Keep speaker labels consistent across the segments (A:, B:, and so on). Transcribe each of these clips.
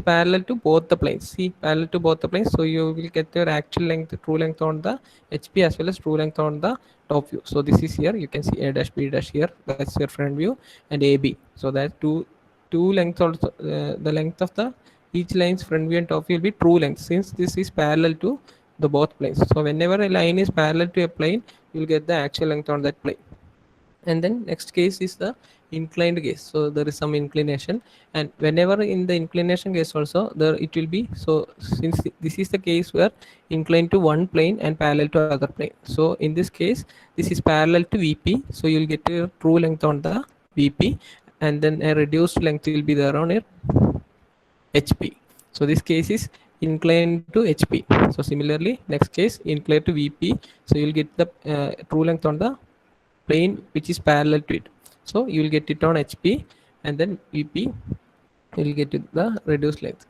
A: parallel to both the planes. See, parallel to both the planes, so you will get your actual length, true length on the HP as well as true length on the top view. So this is here, you can see A dash B dash here, that's your front view, and AB. So that two lengths also, the length of the each line's front view and top view will be true length, since this is parallel to the both planes. So whenever a line is parallel to a plane, you will get the actual length on that plane. And then next case is the inclined case. So there is some inclination, and whenever in the inclination case also there it will be, so since this is the case where inclined to one plane and parallel to other plane, so in this case this is parallel to VP, so you'll get a true length on the VP, and then a reduced length will be there on your HP. So this case is inclined to HP. So similarly next case inclined to VP, so you'll get the true length on the plane which is parallel to it. So you will get it on HP, and then VP you will get it the reduced length.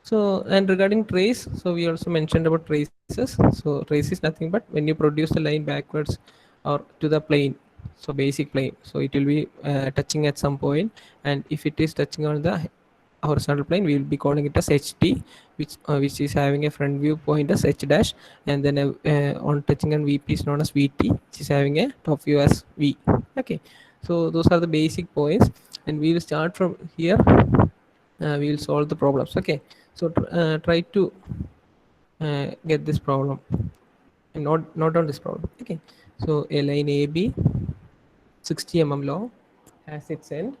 A: So, and regarding trace, so we also mentioned about traces. So trace is nothing but when you produce the line backwards or to the plane, so basic plane, so it will be touching at some point, and if it is touching on the horizontal plane, we will be calling it as HT, which is having a front view point as H dash, and then on touching on VP is known as VT, which is having a top view as V. Okay, so those are the basic points, and we will start from here. We will solve the problems. Okay, so try to get this problem, and not on this problem. Okay, so a line AB 60 mm long has its end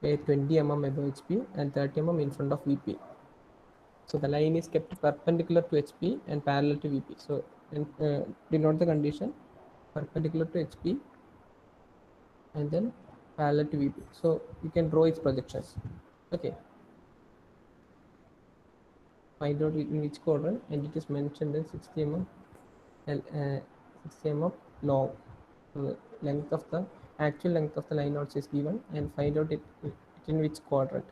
A: a 20 mm above HP and 30 mm in front of VP. So the line is kept perpendicular to HP and parallel to VP. So denote the condition: perpendicular to HP and then parallel to VP. So you can draw its projections. Okay, find out in which quadrant, and it is mentioned in 60 mm 60 mm long. So the length of the actual length of the line also is given, and find out it in which quadrant.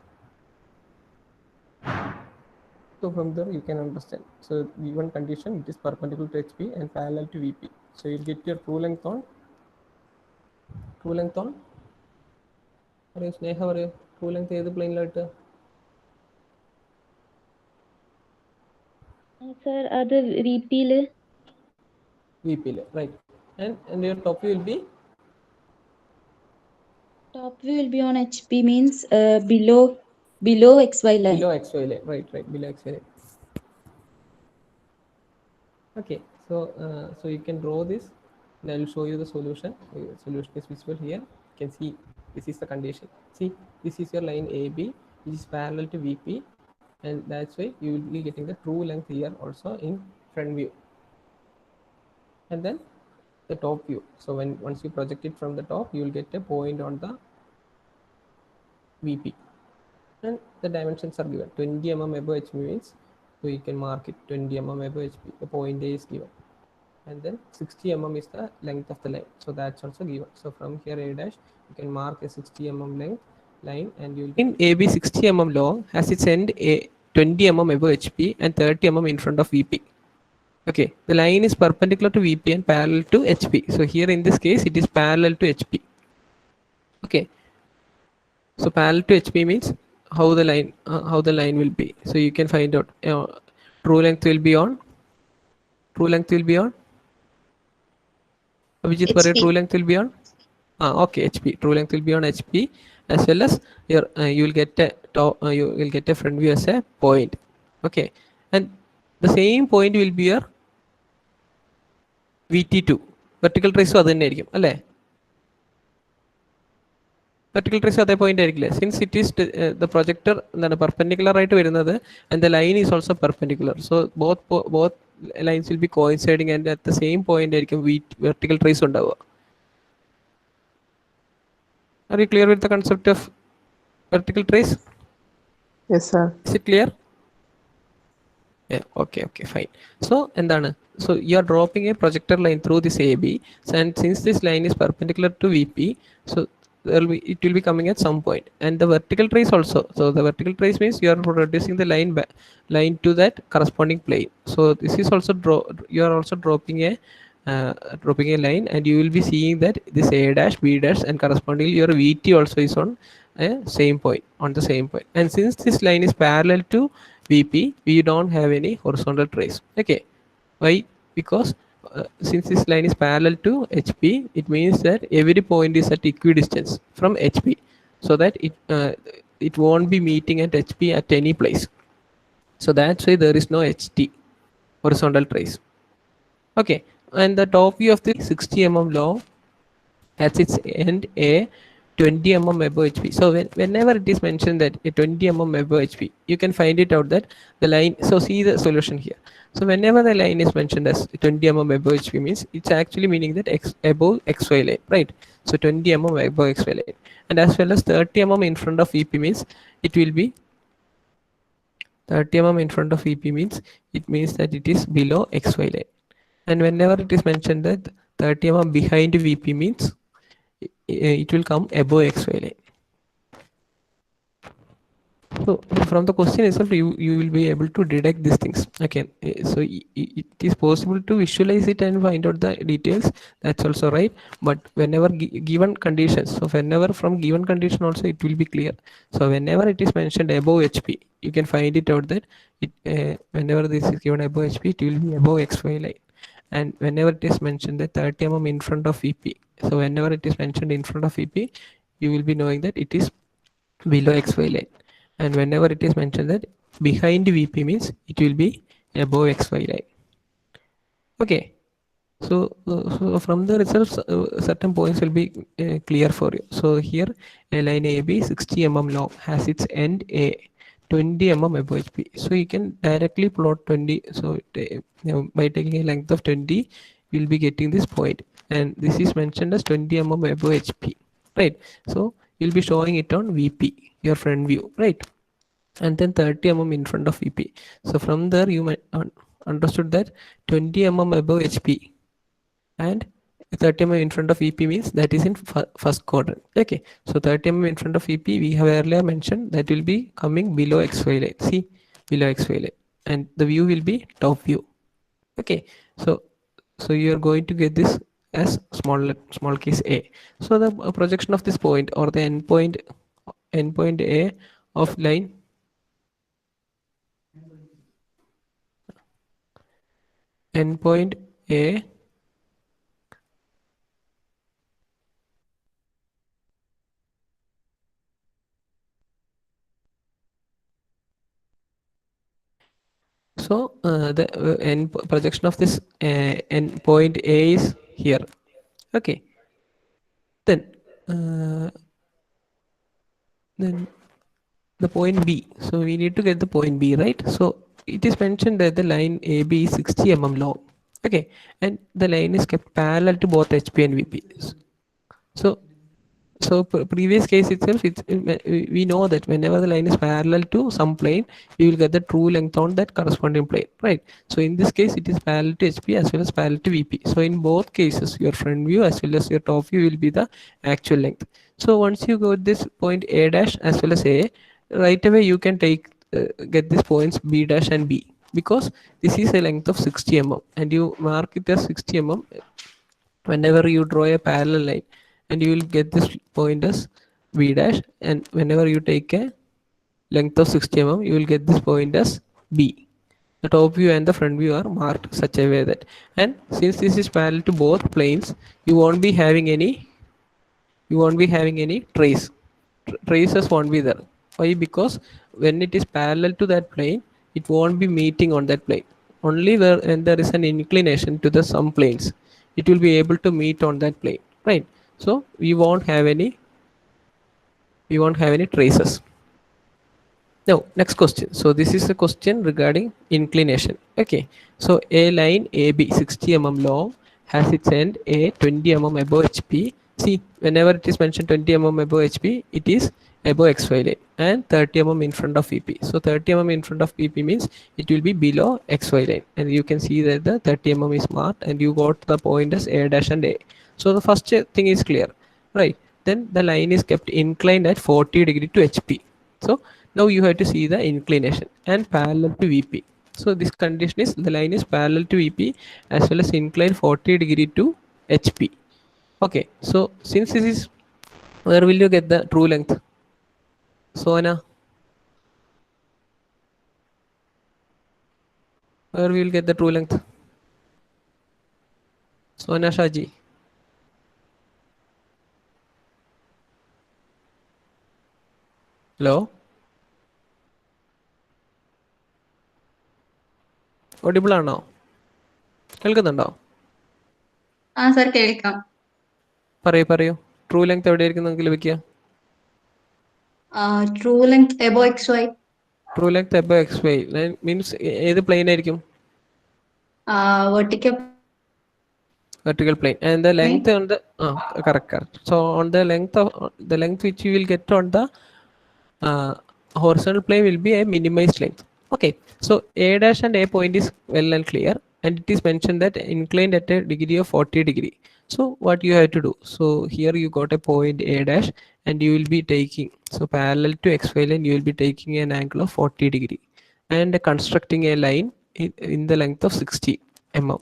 A: So from there you can understand. So given condition, it is perpendicular to HP and parallel to VP. So you'll get your true length on Sneha പറയൂ true length ഏത് പ്ലെയിനിലായിട്ട്?
B: Sir, അത് VP-ല്.
A: VP-ല്, right. And your top view will be?
B: Top view will be on HP, means below XY line.
A: Below XY line, right, below XY line. Okay, so you can draw this, and I will show you the solution. Solution is visible here. You can see this is the condition. See, this is your line AB, which is parallel to VP, and that's why you will be getting the true length here also in front view. And then the top view. So once you project it from the top, you will get a point on the VP, and the dimensions are given. 20 mm above HP means, so you can mark it 20 mm above HP. The point A is given, and then 60 mm is the length of the line, so that's also given. So from here A dash, you can mark a 60 mm length line, and you will in AB 60 mm long has its end a 20 mm above HP and 30 mm in front of VP. Okay, the line is perpendicular to VP and parallel to HP. So here in this case, it is parallel to HP. Okay, so parallel to HP means how the line will be. So you can find out true length will be on. Abhijit, true length will be on. Okay, HP. True length will be on HP, as well as your you will get a front view as a point. Okay, and the same point will be your VT2. Vertical trace അത് തന്നെ ആയിരിക്കും അല്ലേ? Vertical trace അതേ point ആയിരിക്കില്ലേ? Since it is the projector എന്താണ് perpendicular ആയിട്ട് വരുന്നത്, and the line is also perpendicular, so both lines will be coinciding, and at the same point ആയിരിക്കും vertical trace ഉണ്ടാവുക. Are you clear with the concept of vertical trace?
C: Yes, sir.
A: Is it clear? Yeah, okay, fine. So endana, so you are dropping a projector line through this AB, and since this line is perpendicular to VP, so it will be coming at some point, and the vertical trace also. So the vertical trace means you are reducing the line to that corresponding plane. So this is also you are also dropping a dropping a line, and you will be seeing that this A dash, B dash, and correspondingly your VT also is on same point, on the same point. And since this line is parallel to VP, we don't have any horizontal trace. Okay, why? Because since this line is parallel to HP, it means that every point is at equidistance from HP, so that it won't be meeting at HP at any place. So that's why there is no HT, horizontal trace. Okay, and the top view of the 60 mm long has its end a 20 mm above HP. So whenever it is mentioned that a 20 mm above HP, you can find it out that the line. So see the solution here. So whenever the line is mentioned as 20 mm above HP means it's actually meaning that above XY line, right? So 20 mm above XY line, and as well as 30 mm in front of VP means it will be 30 mm in front of VP means it means that it is below XY line. And whenever it is mentioned that 30 mm behind VP means it will come above XY line. So from the question itself, you will be able to detect these things. Okay, so it is possible to visualize it and find out the details. That's also right. But whenever given conditions, so whenever from given condition also it will be clear. So whenever it is mentioned above HP, you can find it out that it whenever this is given above HP, it will be above XY line. And whenever it is mentioned that 30 mm in front of VP, so whenever it is mentioned in front of VP, you will be knowing that it is below XY line. And whenever it is mentioned that behind VP means it will be above XY line. Okay, so from the results, certain points will be clear for you. So here a line AB 60 mm long has its end A 20 mm above HP. So you can directly plot 20. So by taking a length of 20, you will be getting this point, and this is mentioned as 20 mm above HP, right? So you'll be showing it on VP, your front view, right? And then 30 mm in front of VP. So from there you might understood that 20 mm above HP and 30 mm in front of VP means that is in first quadrant. Okay, so 30 mm in front of VP we have earlier mentioned that will be coming below XY line. See, below XY line, and the view will be top view. Okay, so you are going to get this as small case A. So the projection of this point or the endpoint A of line endpoint A so the end projection of this endpoint A is here. Okay, then the point B. So we need to get the point B, right? So it is mentioned that the line AB is 60 mm long. Okay, and the line is kept parallel to both HP and VP. So previous case itself, we know that whenever the line is parallel to some plane, you will get the true length on that corresponding plane, right? So in this case, it is parallel to HP as well as parallel to VP. So in both cases, your front view as well as your top view will be the actual length. So once you got this point A dash as well as A, right away you can take get these points B dash and B, because this is a length of 60 mm and you mark it as 60 mm whenever you draw a parallel line, and you will get this point as B dash, and whenever you take a length of 60 mm you will get this point as B. The top view and the front view are marked such a way that, and since this is parallel to both planes, you won't be having any trace. Traces won't be there. Why? Because when it is parallel to that plane, it won't be meeting on that plane. Only when there is an inclination to the some planes, it will be able to meet on that plane, right? So we won't have any traces. Now next question. So this is a question regarding inclination. Okay, so a line AB 60 mm long has its end A 20 mm above HP. See, whenever it is mentioned 20 mm above HP, it is above XY line, and 30 mm in front of VP. So 30 mm in front of VP means it will be below XY line, and you can see that the 30 mm is marked, and you got the point as A dash and A. So the first thing is clear, right? Then the line is kept inclined at 40 degree to HP. So now you have to see the inclination and parallel to VP. So this condition is the line is parallel to VP as well as inclined 40 degree to HP. Okay, so since this is, where will you get the true length? So Anna, where we will get the true length? So Anna Shaji. Hello? Audible ആണോ? കേൾക്കുന്നുണ്ടോ?
D: Sir കേൾക്കാം.
A: പറയൂ. True length എവിടെയായിരിക്കും നമുക്ക് ലഭിക്കുക?
D: True length above X Y.
A: True length above X Y means ഏത് plane ആയിരിക്കും? Vertical plane. And the length on the correct. So on the length of the length which you will get on the horizontal plane will be a minimized length. Okay, so A dash and A point is well and clear, and it is mentioned that inclined at a degree of 40 degree. So what you have to do, so here you got a point A dash and you will be taking, so parallel to XY line you will be taking an angle of 40 degree and constructing a line in the length of 60 mm,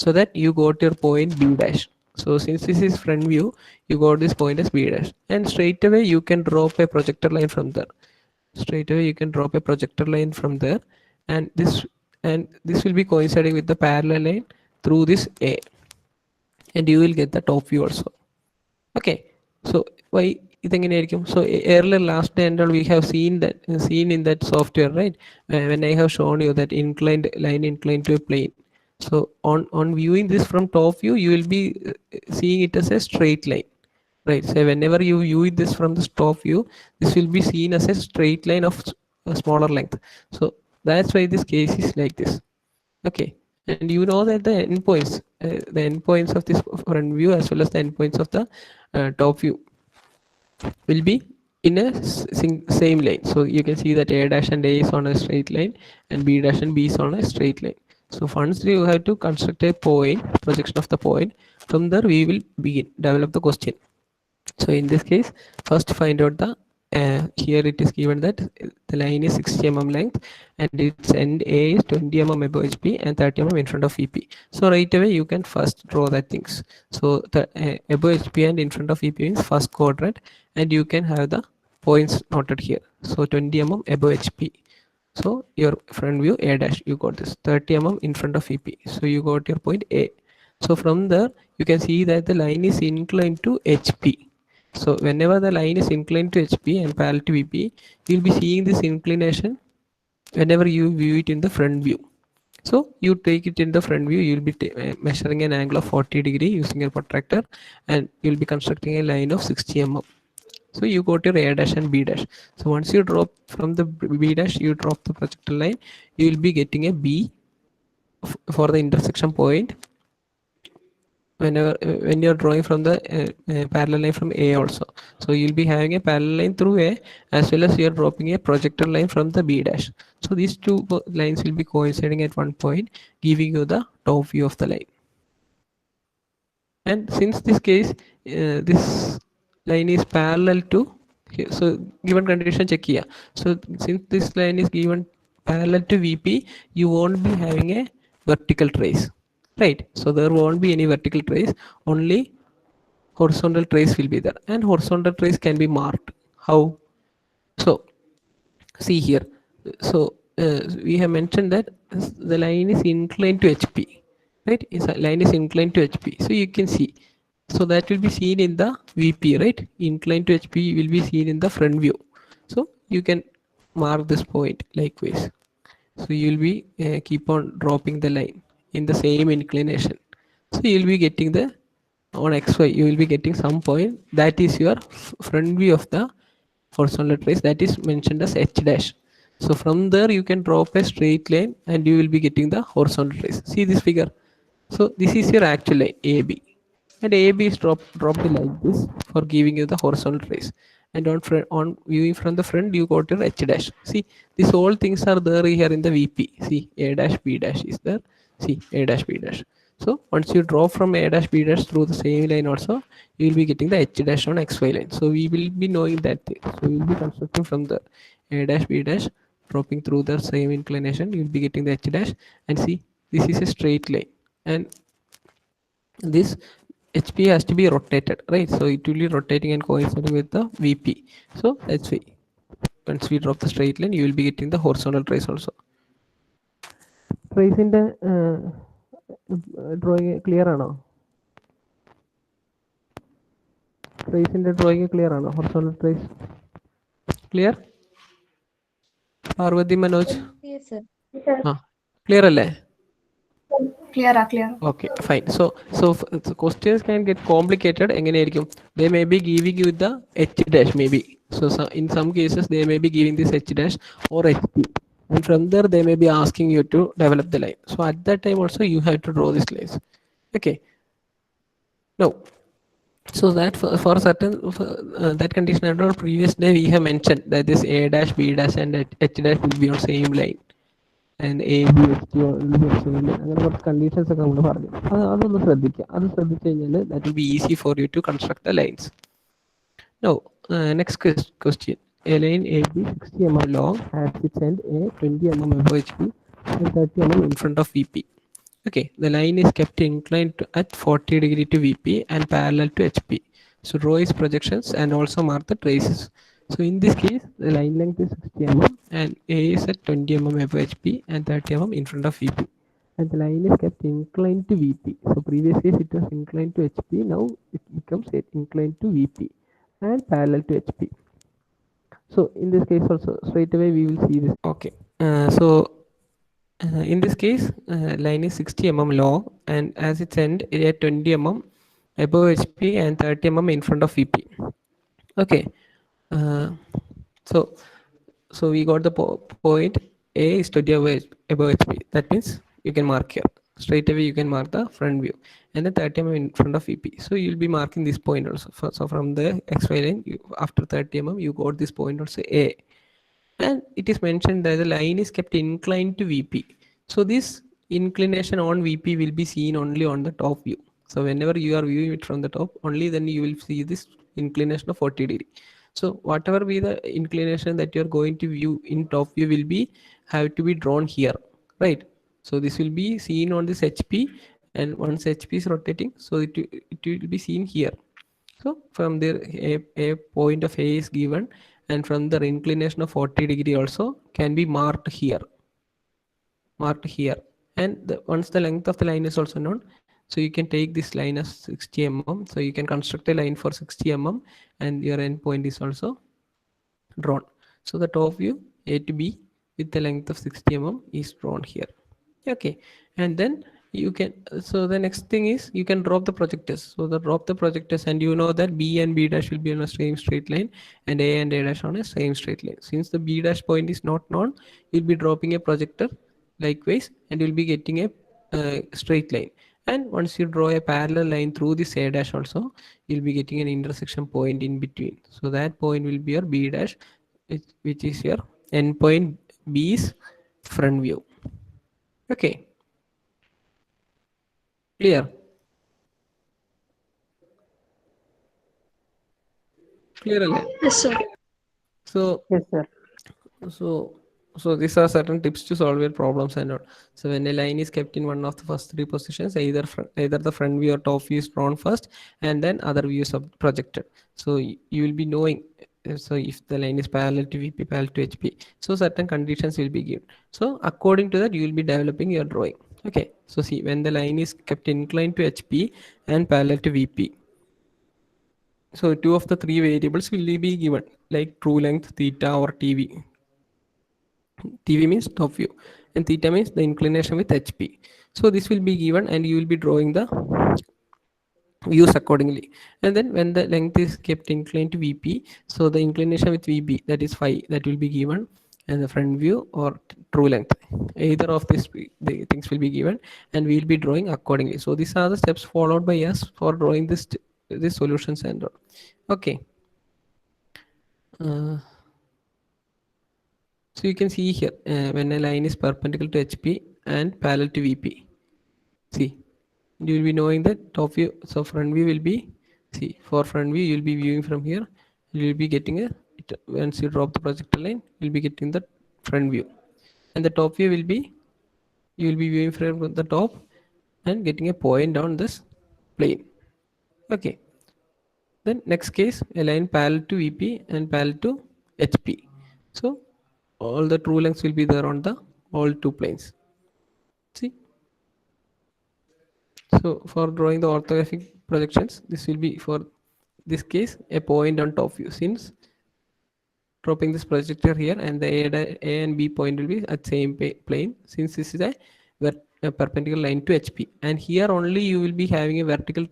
A: so that you got your point B dash. So since this is front view, you got this point as B dash, and straight away you can drop a projector line from there. Straight away you can drop a projector line from there, and this will be coinciding with the parallel line through this A, and you will get the top view also. Okay, so why ഇതെങ്ങനെയായിരിക്കും? So earlier last day and all we have seen in that software, right? When I have shown you that inclined line inclined to a plane. So on viewing this from top view, you will be seeing it as a straight line, right? So whenever you view this from the top view, this will be seen as a straight line of a smaller length. So that's why this case is like this. Okay, and you know that the endpoints of this front view as well as the endpoints of the top view will be in a same line. So you can see that A dash and A is on a straight line and B dash and B is on a straight line. So once you have to construct a point, projection of the point, from there we will begin develop the question. So in this case, first find out the here it is given that the line is 60 mm length and its end A is 20 mm above HP and 30 mm in front of VP. So right away you can first draw that things. So the above HP and in front of VP means first quadrant, and you can have the points noted here. So 20 mm above HP. So your front view A dash, you got this 30 mm in front of VP. So you got your point A. So from there you can see that the line is inclined to HP. So whenever the line is inclined to HP and parallel to VP, you'll be seeing this inclination whenever you view it in the front view. So you take it in the front view, you'll be measuring an angle of 40 degree using your protractor, and you'll be constructing a line of 60 mm. So you go to your A dash and B dash. So once you drop from the B dash, you drop the projector line, you will be getting a B for the intersection point when you're drawing from the parallel line from A also. So you'll be having a parallel line through A as well as you're dropping a projector line from the B dash. So these two lines will be coinciding at one point, giving you the top view of the line. And since this case, this line is parallel to here, so given condition check here. So since this line is given parallel to VP, you won't be having a vertical trace, right? So there won't be any vertical trace, only horizontal trace will be there, and horizontal trace can be marked. How? So see here, so we have mentioned that the line is inclined to HP, right? Line is inclined to HP, so you can see, so that will be seen in the VP, right? Inclined to HP will be seen in the front view, so you can mark this point likewise. So you'll be keep on dropping the line in the same inclination, so you'll be getting the on XY you will be getting some point that is your front view of the horizontal trace, that is mentioned as H dash. So from there you can drop a straight line and you will be getting the horizontal trace. See this figure. So this is your actual line AB, and AB is dropped like this for giving you the horizontal trace. And on viewing from the front you got your H dash. See, these all things are there here in the VP. See, A dash B dash is there. See, A dash B dash. So once you draw from A dash B dash through the same line also, you will be getting the H dash on XY line. So we will be knowing that thing. So we will be constructing from the A dash B dash dropping through the same inclination, you'll be getting the h dash. And see, this is a straight line, and this HP has to be rotated, right? So it will be rotating and coinciding with the VP. So that's why once we drop the straight line, you will be getting the horizontal trace also. Trace in the drawing clear or trace in the drawing clear or horizontal trace clear? Parvati Manoj,
B: Yes, sir.
A: clear alle?
D: Clear, clear.
A: Okay, fine. So questions can get complicated. They may be giving you the h dash maybe. So in some cases they may be giving this h dash or HP, and from there they may be asking you to develop the line. So at that time also you have to draw these lines. Okay. Now, so that for certain that condition under previous day we have mentioned that this a dash, b dash, and h dash will be on same line. And A, B, H, T, അങ്ങനെ കുറച്ച് conditions ഒക്കെ നമ്മൾ പറഞ്ഞു. അതൊന്ന് ശ്രദ്ധിക്കുക. അത് ശ്രദ്ധിച്ചു കഴിഞ്ഞാൽ that will be easy for you to construct the lines. Now, next question. A line AB 60 mm long has its end A 20 mm above HP and 30 mm in front of VP. Okay, the line is kept inclined at 40 degree to VP and parallel to HP. So draw its projections and also mark the traces. So in this case, the line length is 60 mm and A is at 20 mm above HP and 30 mm in front of VP. And the line is kept inclined to VP. So previous case it was inclined to HP. Now it becomes inclined to VP and parallel to HP. So in this case also straight away we will see this. Okay. In this case, line is 60 mm long and as its end at 20 mm above HP and 30 mm in front of VP. Okay. So we got the point A is 20 above HP. That means you can mark here. Straight away you can mark the front view and then 30 mm in front of VP. So you'll be marking this point also. So from the XY line, after 30 mm, you got this point also A. And it is mentioned that the line is kept inclined to VP. So this inclination on VP will be seen only on the top view. So whenever you are viewing it from the top, only then you will see this inclination of 40 degree. So whatever be the inclination that you are going to view in top view will be have to be drawn here, right? So this will be seen on this HP, and once HP is rotating, so it will be seen here. So from there a point of A is given, and from the inclination of 40 degree also can be marked here, and once the length of the line is also known, so you can take this line as 60 mm. So you can construct a line for 60 mm and your end point is also drawn. So the top view A to B with the length of 60 mm is drawn here. Okay, and then you can, so the next thing is you can drop the projectors. So drop the projectors, and you know that B and B dash will be on a same straight line and A dash on a same straight line. Since the B dash point is not known, you'll be dropping a projector likewise and you'll be getting a straight line. And once you draw a parallel line through this A dash also, you'll be getting an intersection point in between. So that point will be your B dash, which is your end point B's front view. Okay. Clear? Clear alle?
D: Yes, sir.
A: So
C: Yes, sir.
A: so these are certain tips to solve your problems and all. So when a line is kept in one of the first three positions, either the front view or top view is drawn first, and then other views are projected. So you will be knowing. So if the line is parallel to VP, parallel to HP, so certain conditions will be given. So according to that, you will be developing your drawing. Okay. So see, when the line is kept inclined to HP and parallel to VP, so two of the three variables will be given, like true length, theta, or TV. TV means top view, and theta means the inclination with HP. So this will be given, and you will be drawing the views accordingly. And then when the length is kept inclined to VP, so the inclination with VP, that is phi, that will be given, and the front view or true length, either of these the things will be given, and we will be drawing accordingly. So these are the steps followed by us for drawing this solutions and all. Okay. So you can see here, when a line is perpendicular to HP and parallel to VP, see, you will be knowing that top view, so front view will be, see, for front view you will be viewing from here, you will be getting once you drop the projector line, you will be getting the front view, and the top view will be, you will be viewing from the top and getting a point on this plane. Okay. Then next case, a line parallel to VP and parallel to HP. So all the true lengths will be there on the all two planes. See. So for drawing the orthographic projections, this will be for this case a point on top view, since dropping this projector here and the A and B point will be at same plane, since this is a perpendicular line to HP, and here only you will be having a vertical,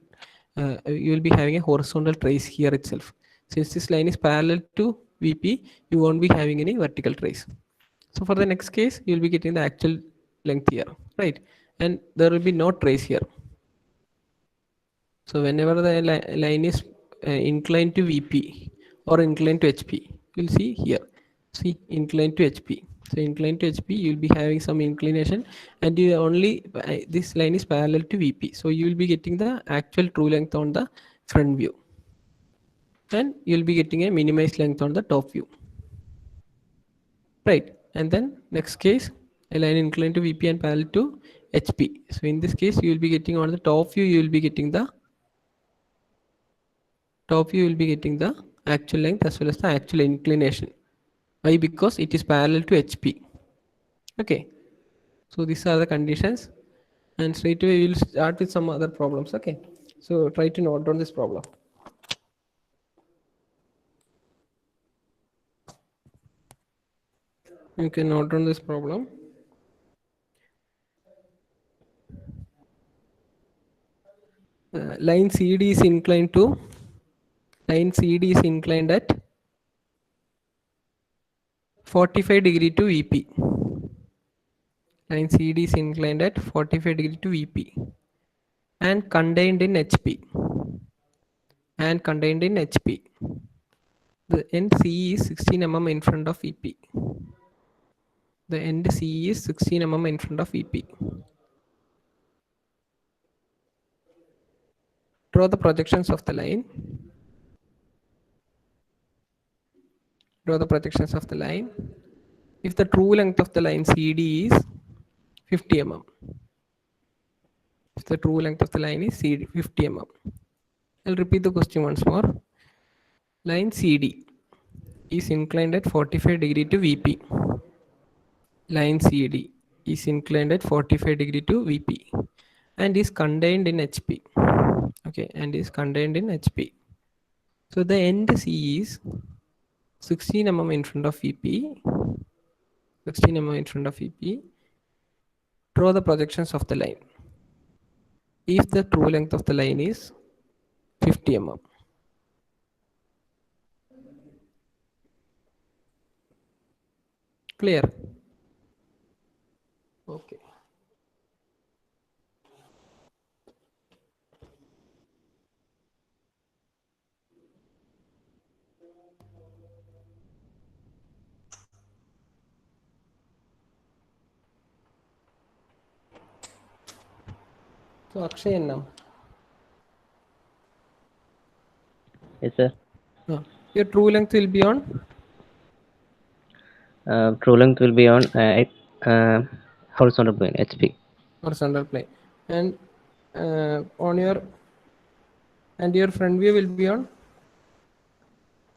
A: you will be having a horizontal trace here itself. Since this line is parallel to VP, you won't be having any vertical trace. So for the next case, you will be getting the actual length here, right? And there will be no trace here. So whenever the line is inclined to VP or inclined to HP, you'll see here. See, inclined to HP. So inclined to HP, you'll be having some inclination, and you only this line is parallel to VP. So you will be getting the actual true length on the front view, and you'll be getting a minimized length on the top view. Right, and then next case, a line inclined to VP and parallel to HP. So in this case, you will be getting on the top view, you will be getting the actual length as well as the actual inclination. Why? Because it is parallel to HP. Okay, so these are the conditions, and straight away we will start with some other problems. Okay, so try to note down this problem. You can note down this problem. Line CD is inclined at 45 degree to VP. Line CD is inclined at 45 degree to VP and contained in HP. The end CE is 16 mm in front of VP. The end CE is 16 mm in front of VP. Draw the projections of the line. If the true length of the line CD is 50 mm. If the true length of the line is 50 mm. I'll repeat the question once more. Line CD is inclined at 45 degree to VP. Line CD is inclined at 45 degree to VP and is contained in HP. Okay, and is contained in HP. So the end C is 16 mm in front of VP. 16 mm in front of VP. Draw the projections of the line. If the true length of the line is 50 mm. Clear? Okay. So Akshay now.
E: Yes, sir.
A: Your true length will be on?
E: True length will be on horizontal plane, HP.
A: Horizontal plane. And on your front view will be on?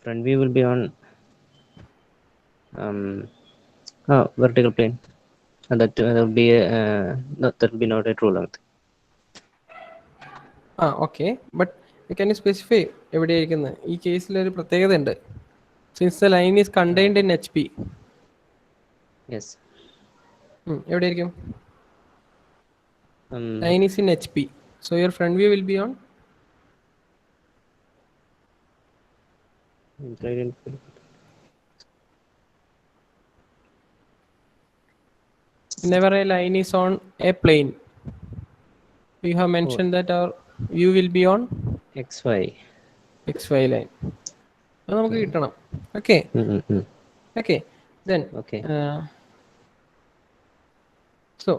E: Front view will be on vertical plane. And that will be not a true length.
A: Okay. But can you specify എവിടെയായിരിക്കുന്നത്? ഈ കേസിൽ ഒരു പ്രത്യേകത ഉണ്ട്. Since the line is contained in HP.
E: Yes.
A: എവിടെയായിരിക്കും? Line is in HP. So your front view will be on? Whenever a line is on a plane, you have mentioned that our view will be on XY line. അത് നമുക്ക് കിട്ടണം. Okay. Okay. Then.
E: Okay.
A: So